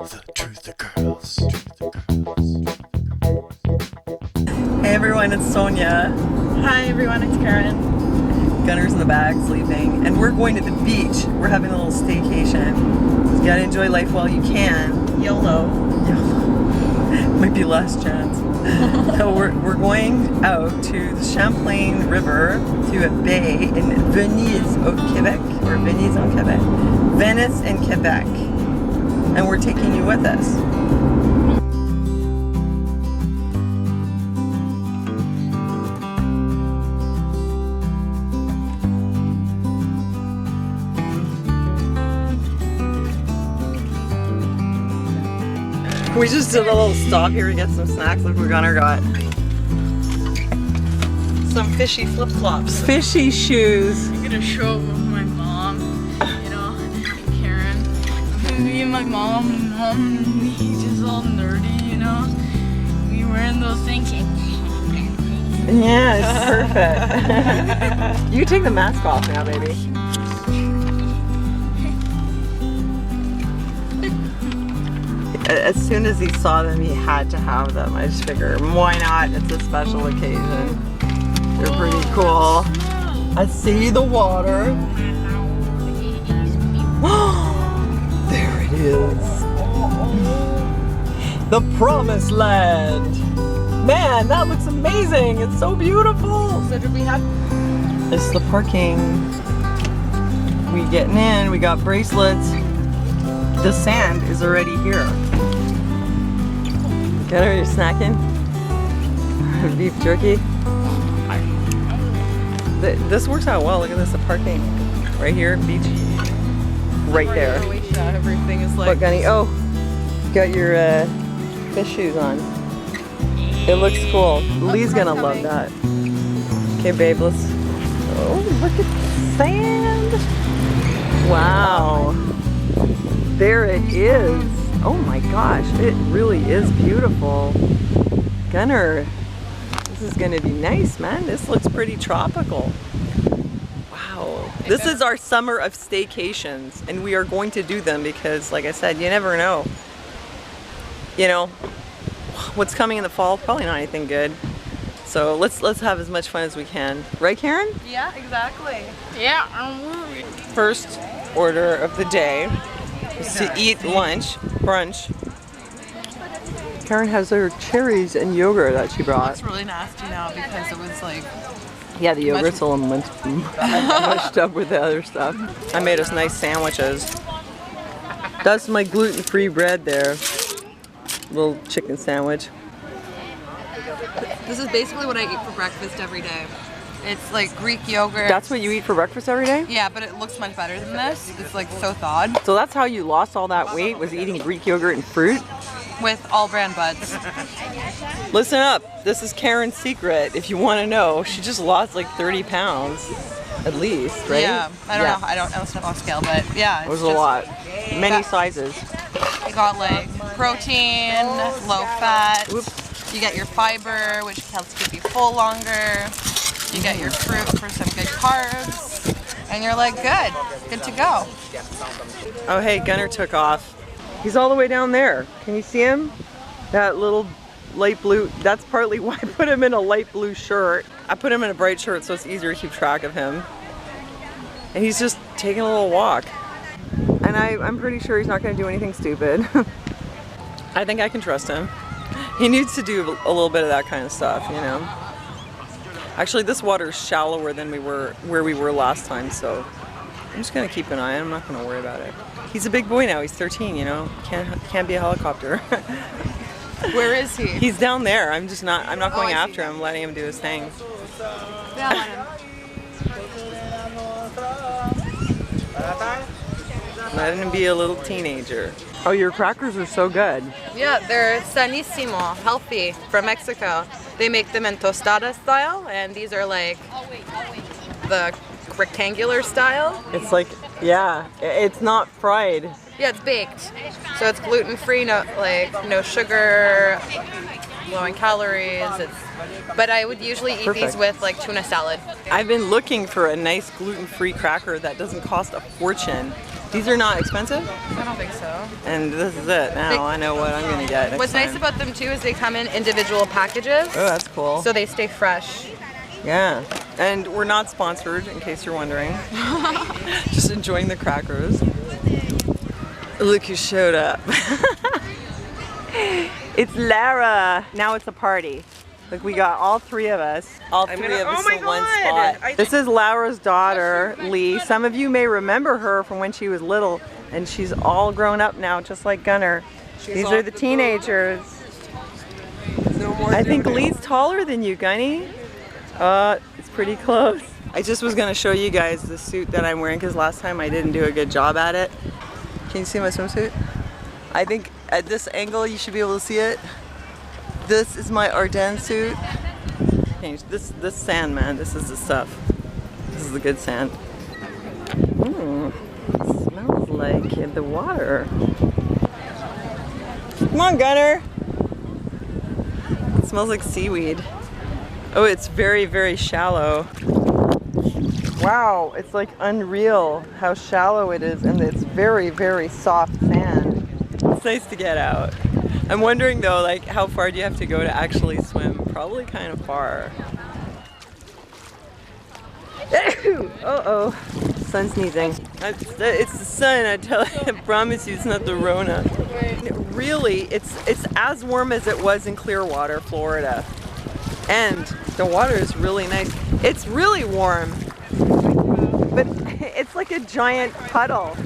The Truth of Girls. Hey everyone, it's Sonia. Hi everyone, it's Karen. Gunner's in the back sleeping, and we're going to the beach. We're having a little staycation. So you gotta enjoy life while you can. YOLO. Might be last chance. So we're going out to the Champlain River to a bay in Venise-en-Quebec, or Venise-en-Quebec. Venise-en-Quebec. And we're taking you with us. We just did a little stop here to get some snacks. Look what Gunner got. Some fishy flip-flops. Fishy shoes. I'm gonna show my mom, you know, Karen. Me and my mom, he's just all nerdy, you know. We wearing those things. Yeah, it's perfect. You take the mask off now, baby. As soon as he saw them, he had to have them. I just figured, why not? It's a special occasion. They're pretty cool. I see the water. There it is. The Promised Land. Man, that looks amazing. It's so beautiful. So did we have? It's the parking. We getting in. We got bracelets. The sand is already here. Gunner, you snacking? Beef jerky. This works out well. Look at this, the parking. Right here, beach. Right there. Everything is like. Look, Gunny. Oh, you got your fish shoes on. It looks cool. Lee's gonna love that. Okay, babe, let's. Oh, look at the sand. Wow. There it is. Oh my gosh, it really is beautiful. Gunner, this is gonna be nice, man. This looks pretty tropical. Wow. This is our summer of staycations, and we are going to do them because, like I said, you never know. You know, what's coming in the fall? Probably not anything good. So let's have as much fun as we can. Right, Karen? Yeah, exactly. Yeah. First order of the day is to eat lunch, brunch. Karen has her cherries and yogurt that she brought. It's really nasty now because it was like. Yeah, the yogurt's a little mushed up with the other stuff. I made us nice sandwiches. That's my gluten-free bread there. Little chicken sandwich. This is basically what I eat for breakfast every day. It's like Greek yogurt. That's what you eat for breakfast every day? Yeah, but it looks much better than this. It's like so thawed. So that's how you lost all that weight, was eating Greek yogurt and fruit? With all brand buds. Listen up, this is Karen's secret. If you want to know, she just lost like 30 pounds, at least, right? Yeah, I don't know. I don't know stuff off scale, but yeah. It was a lot. Many sizes. You got like protein, low fat. Whoops. You get your fiber, which helps keep you full longer. You get your fruit for some good carbs. And you're like, good to go. Oh hey, Gunner took off. He's all the way down there. Can you see him? That little light blue, that's partly why I put him in a light blue shirt. I put him in a bright shirt so it's easier to keep track of him. And he's just taking a little walk. And I'm pretty sure he's not gonna do anything stupid. I think I can trust him. He needs to do a little bit of that kind of stuff, you know. Actually, this water is shallower than where we were last time, so I'm just gonna keep an eye on him. I'm not gonna worry about it. He's a big boy now. He's 13, you know. Can't be a helicopter. Where is he? He's down there. I'm not going after him. I'm letting him do his thing. Yeah, let him. Letting him be a little teenager. Oh, your crackers are so good. Yeah, they're sanísimo, healthy, from Mexico. They make them in tostada style, and these are like the rectangular style. It's like, yeah, it's not fried. Yeah, it's baked. So it's gluten-free, no sugar, low in calories. But I would usually eat these with like tuna salad. I've been looking for a nice gluten-free cracker that doesn't cost a fortune. These are not expensive? I don't think so. And this is it. Now I know what I'm gonna get next What's nice time. about them too is they come in individual packages. Oh, that's cool. So they stay fresh. Yeah. And we're not sponsored, in case you're wondering. Just enjoying the crackers. Look who showed up. It's Lara. Now it's a party. Like we got all three of us. All three of us in one spot. This is Laura's daughter, Lee. Some of you may remember her from when she was little, and she's all grown up now, just like Gunnar. These are the teenagers. I think Lee's taller than you, Gunny. It's pretty close. I just was gonna show you guys the suit that I'm wearing because last time I didn't do a good job at it. Can you see my swimsuit? I think at this angle you should be able to see it. This is my Ardennes suit. This sand, man, this is the stuff. This is the good sand. It smells like in the water. Come on, Gunner. It smells like seaweed. Oh, it's very, very shallow. Wow, it's like unreal how shallow it is, and it's very, very soft sand. It's nice to get out. I'm wondering though, like, how far do you have to go to actually swim? Probably kind of far. Uh-oh, sun sneezing. It's the sun, I promise you it's not the Rona. Really, it's as warm as it was in Clearwater, Florida. And the water is really nice. It's really warm, but it's like a giant puddle.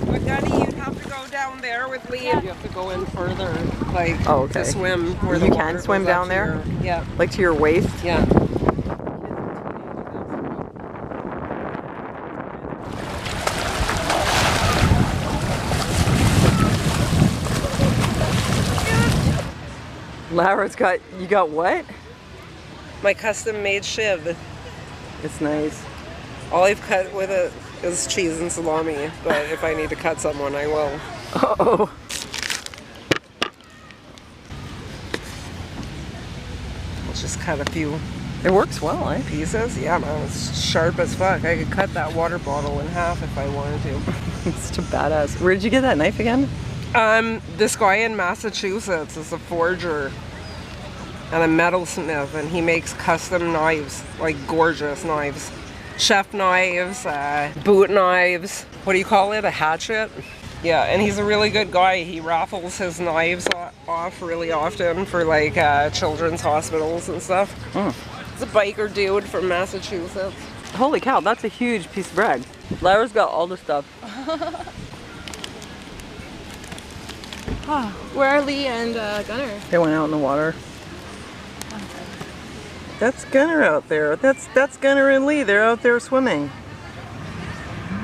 But Gunny, you'd have to go down there with Lee. You have to go in further, like to swim. Where you can swim down there? Yeah. Like to your waist? Yeah. Lara's got, you got what? My custom made shiv. It's nice. All I've cut with it is cheese and salami, but if I need to cut someone, I will. Uh-oh. Let's just cut a few It works well, eh? pieces. Yeah, man, it's sharp as fuck. I could cut that water bottle in half if I wanted to. It's too badass. Where did you get that knife again? This guy in Massachusetts is a forger and a metalsmith, and he makes custom knives, like gorgeous knives. Chef knives, boot knives. What do you call it? A hatchet? Yeah, and he's a really good guy. He raffles his knives off really often for like children's hospitals and stuff. He's a biker dude from Massachusetts. Holy cow, that's a huge piece of bread. Lara's got all the stuff. Where are Lee and Gunnar? They went out in the water. That's Gunnar out there. That's Gunnar and Lee. They're out there swimming.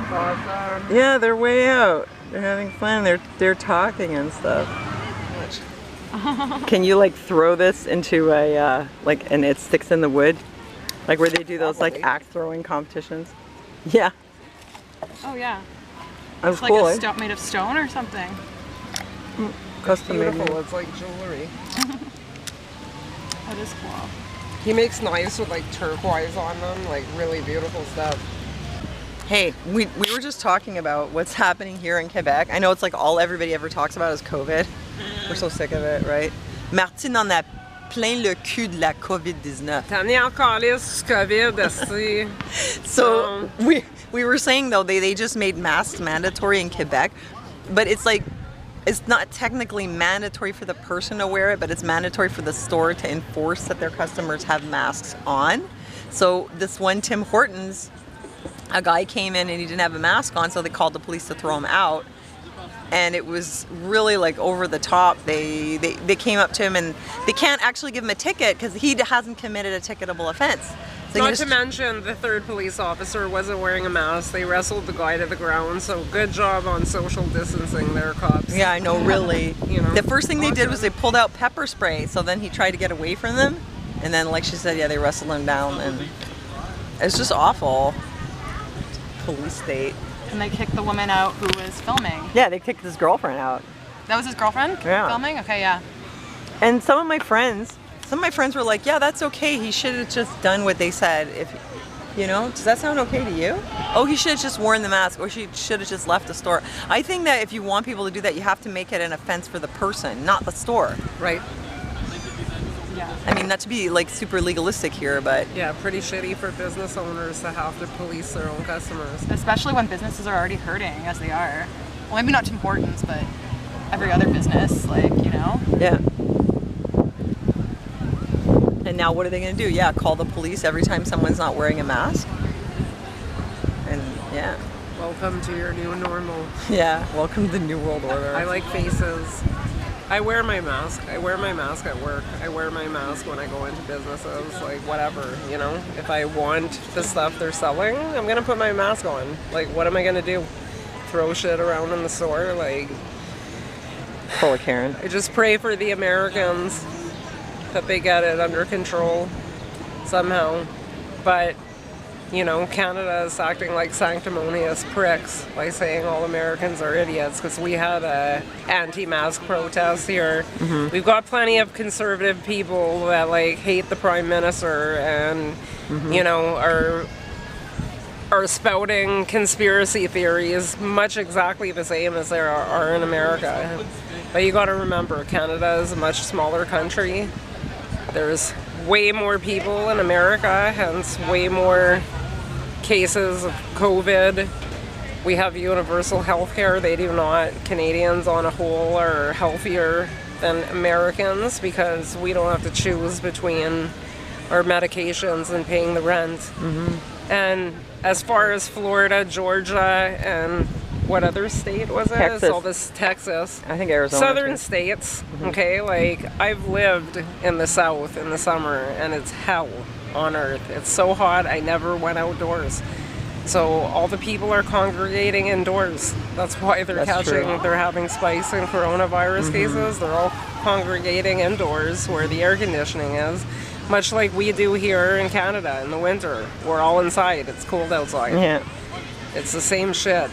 Awesome. Yeah, they're way out. They're having fun. They're talking and stuff. Can you like throw this into a and it sticks in the wood, like where they do those like axe throwing competitions? Yeah. Oh yeah. That was It's cool. like a made of stone or something. Custom made. Beautiful. It's like jewelry. That is cool. He makes knives with like turquoise on them, like really beautiful stuff. Hey, we were just talking about what's happening here in Quebec. I know it's like all everybody ever talks about is COVID. We're so sick of it, right? Martine en a plein le cul de la COVID-19. T'en es encore lisse COVID, esti. So we were saying though they just made masks mandatory in Quebec, but it's like it's not technically mandatory for the person to wear it, but it's mandatory for the store to enforce that their customers have masks on. So this one Tim Hortons, a guy came in and he didn't have a mask on, so they called the police to throw him out. And it was really like over the top. They came up to him and they can't actually give him a ticket because he hasn't committed a ticketable offense. So Not to mention, the third police officer wasn't wearing a mask. They wrestled the guy to the ground, so good job on social distancing there, cops. Yeah, I know, really. You know, the first thing they did was they pulled out pepper spray, so then he tried to get away from them. And then, like she said, yeah, they wrestled him down, and it's just awful. Police state. And they kicked the woman out who was filming. Yeah, they kicked his girlfriend out. That was his girlfriend? Yeah. Filming? Okay, yeah. And some of my friends were like, yeah, that's okay. He should have just done what they said. You know, does that sound okay to you? Oh, he should have just worn the mask, or she should have just left the store. I think that if you want people to do that, you have to make it an offense for the person, not the store. Right. Yeah. I mean, not to be like super legalistic here, but Yeah, pretty shitty for business owners to have to police their own customers. Especially when businesses are already hurting as they are. Well, maybe not Tim Hortons, but every other business, like, you know? yeah. And now what are they going to do? Yeah, call the police every time someone's not wearing a mask? And yeah. Welcome to your new normal. Yeah, welcome to the New World Order. I like faces. I wear my mask. I wear my mask at work. I wear my mask when I go into businesses, like whatever, you know? If I want the stuff they're selling, I'm gonna put my mask on. Like, what am I gonna do? Throw shit around in the store? Like, Full of Karen. I just pray for the Americans that they get it under control somehow. But, you know, Canada is acting like sanctimonious pricks by saying all Americans are idiots, because we had a anti-mask protest here. We've got plenty of conservative people that like hate the Prime Minister and, you know, are spouting conspiracy theories, much exactly the same as there are in America. But you got to remember, Canada is a much smaller country. There's way more people in America, hence way more cases of COVID. We have universal health care. They do not. Canadians on a whole are healthier than Americans because we don't have to choose between our medications and paying the rent. And as far as Florida, Georgia, and what other state was it? Texas. All this Texas. I think Arizona. Southern too. states, okay? Like, I've lived in the South in the summer, and it's hell on earth. It's so hot, I never went outdoors. So all the people are congregating indoors. That's why they're they're having spikes in coronavirus cases. They're all congregating indoors where the air conditioning is, much like we do here in Canada in the winter. We're all inside. It's cold outside. Yeah. It's the same shit.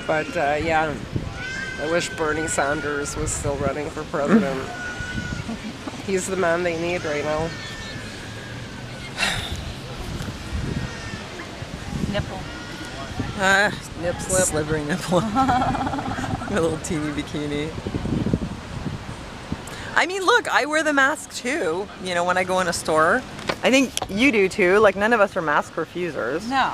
But yeah, I wish Bernie Sanders was still running for president. He's the man they need right now. Nipple. Nip slip. Slippery nipple. A little teeny bikini. I mean, look, I wear the mask too, you know, when I go in a store. I think you do too. Like, none of us are mask refusers. No.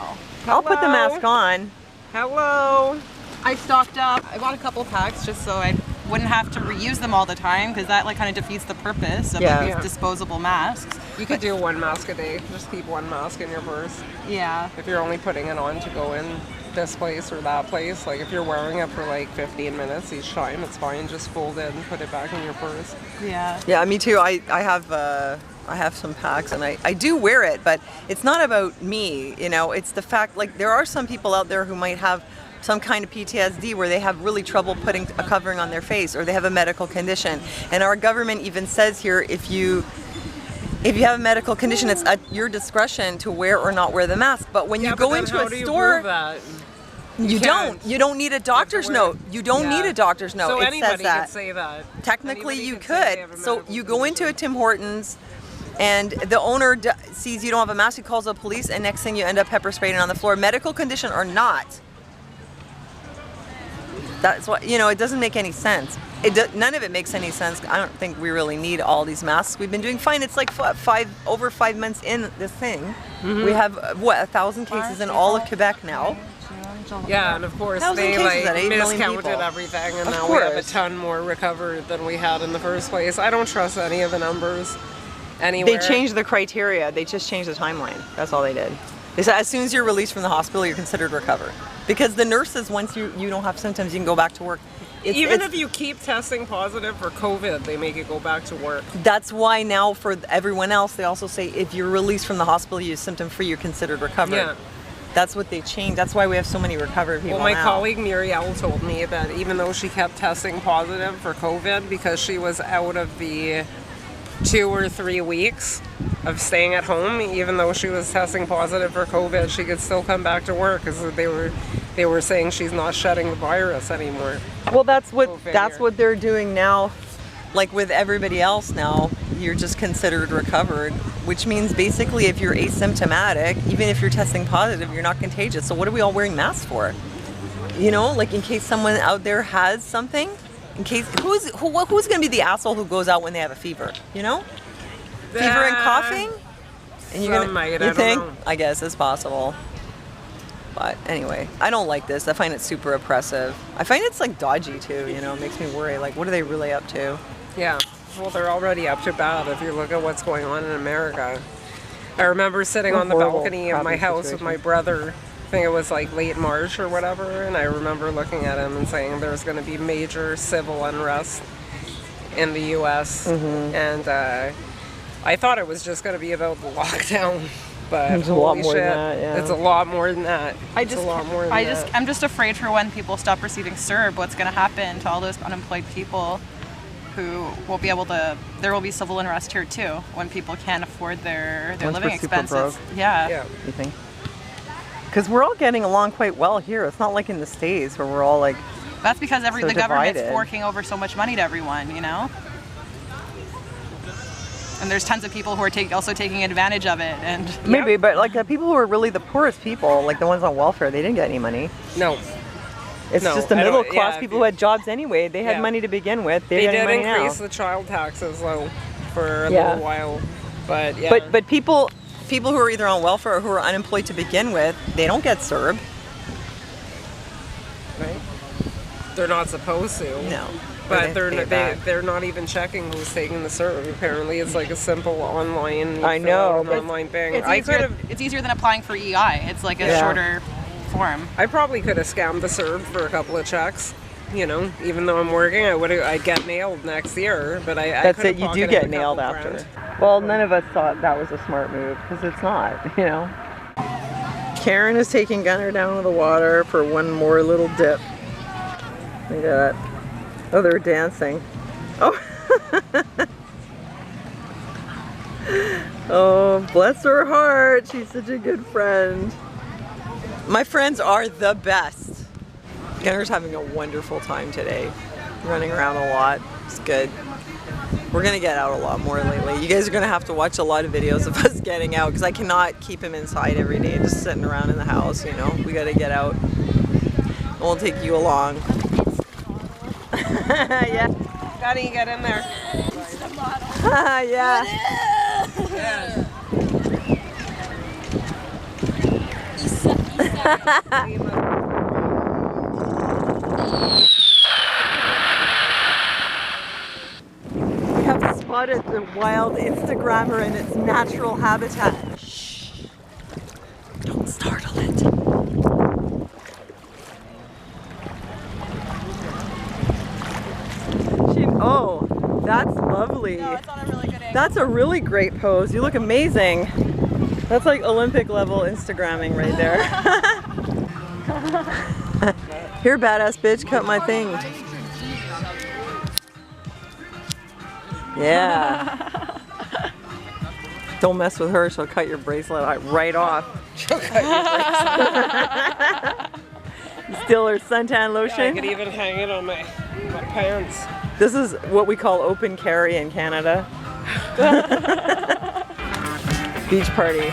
I'll put the Hello? mask on. Hello. I stocked up. I bought a couple packs just so I wouldn't have to reuse them all the time, because that like kind of defeats the purpose of Yeah. like, these Yeah. disposable masks. You could do one mask a day. Just keep one mask in your purse. Yeah. If you're only putting it on to go in this place or that place, like if you're wearing it for like 15 minutes each time, it's fine. Just fold it and put it back in your purse. Yeah. Yeah, me too. I have some packs and I do wear it, but it's not about me, you know, it's the fact, like, there are some people out there who might have some kind of PTSD where they have really trouble putting a covering on their face, or they have a medical condition. And our government even says here, if you have a medical condition, it's at your discretion to wear or not wear the mask. But when you go into a store, you don't need a doctor's note. You don't need a doctor's note. So it anybody says that. could say that. Technically, Anybody you could say they could. have a So medical you go into a condition. Tim Hortons, and the owner sees you don't have a mask. He calls the police, and next thing you end up pepper spraying on the floor, medical condition or not. That's what, you know. It doesn't make any sense. None of it makes any sense. I don't think we really need all these masks. We've been doing fine. It's like over 5 months in this thing. We have 1,000 cases in all of Quebec now. Yeah, and of course 1,000 they cases like at 8 million miscounted people. everything, and Of now we have a course. ton more recovered than we had in the first place. I don't trust any of the numbers anywhere. They changed the criteria. They just changed the timeline. That's all they did. They said as soon as you're released from the hospital, you're considered recovered. Because the nurses, once you don't have symptoms, you can go back to work. Even if you keep testing positive for COVID, they make it go back to work. That's why now for everyone else, they also say if you're released from the hospital, you're symptom-free, you're considered recovered. Yeah. That's what they changed. That's why we have so many recovered people Well, my now. colleague Muriel told me that even though she kept testing positive for COVID because she was out of the 2 or 3 weeks of staying at home, even though she was testing positive for COVID, she could still come back to work because they were saying she's not shedding the virus anymore. Well, Go that's figure. what they're doing now. Like with everybody else now, you're just considered recovered. which means basically if you're asymptomatic, even if you're testing positive, you're not contagious. So what are we all wearing masks for? You know, like in case someone out there has something, in case, who's gonna be the asshole who goes out when they have a fever, you know? Fever and coughing? And you're gonna, might, you I don't think? know. I guess it's possible. But anyway, I don't like this. I find it super oppressive. I find it's like dodgy too, you know, it makes me worry. Like, what are they really up to? Yeah, well, they're already up to bad if you look at what's going on in America. I remember sitting on the Horrible, balcony of my crappy house with situation. my brother. I think it was like late March or whatever, and I remember looking at him and saying there's going to be major civil unrest in the U.S. And I thought it was just going to be about the lockdown, but It's a lot holy more shit, than that, yeah. it's a lot more than that. It's a lot more than that. I'm just afraid for when people stop receiving CERB, what's going to happen to all those unemployed people who won't be able to. There will be civil unrest here too when people can't afford their Once living we're super expenses. broke. Yeah. You think? Because we're all getting along quite well here. It's not like in the States where we're all like, That's because So the government's divided. forking over so much money to everyone, you know? And there's tons of people who are also taking advantage of it. And maybe, but like the people who are really the poorest people, like the ones on welfare, they didn't get any money. No, It's No, just the I don't- middle class yeah, people who had jobs anyway. They had Yeah. money to begin with. they They're getting did money increase now. the child taxes though for a Yeah. little while, but yeah. But people who are either on welfare or who are unemployed to begin with, they don't get CERB. Right? they're not supposed to. No. But Or they pay it back. they're not even checking who's taking the CERB. Apparently, it's like a simple online. I fill know, out an but online thing. it's easier than applying for EI. It's like a Yeah. shorter form. I probably could have scammed the CERB for a couple of checks. You know, even though I'm working, I'd get nailed next year. But I That's could have it. You do pocketed get a nailed couple after. grand. Well, none of us thought that was a smart move because it's not. You know. Karen is taking Gunner down to the water for one more little dip. Look at that. Oh, they're dancing. Oh. Oh, bless her heart. She's such a good friend. My friends are the best. Gunner's having a wonderful time today. Running around a lot. It's good. We're gonna get out a lot more lately. You guys are gonna have to watch a lot of videos of us getting out because I cannot keep him inside every day just sitting around in the house, you know. We gotta get out. We'll take you along. Yeah. Gotta get in there. Yeah. We have spotted the wild Instagrammer in its natural habitat. Shh. Don't startle it. Oh, that's lovely. It's on a really good angle. That's a really great pose. You look amazing. That's like Olympic level Instagramming right there. Here, badass bitch, cut my thing. Yeah. Don't mess with her, she'll cut your bracelet right off. Steal her suntan I lotion. could even hang it on my pants. This is what we call open carry in Canada. Beach party.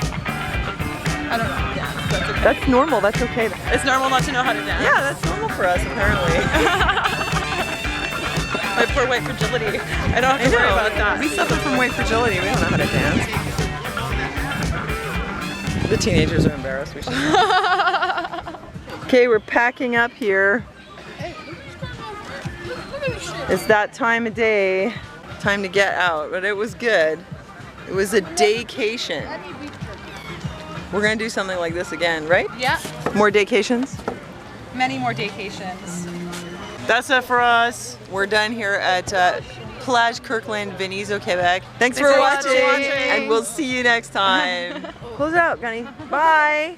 I don't know. Yeah, that's okay. That's normal, that's okay. It's normal not to know how to dance. Yeah, that's normal for us apparently. My poor white fragility. I don't have to worry about that. We suffer from white fragility, we don't know how to dance. The teenagers are embarrassed, we should know. Okay, we're packing up here. It's that time of day. Time to get out, but it was good. It was a daycation. We're gonna do something like this again, right? Yeah. More daycations? Many more daycations. That's it for us. We're done here at Plage Kirkland, Venise-en-Quebec. Thanks for watching, and we'll see you next time. Close out, Gunny. Bye.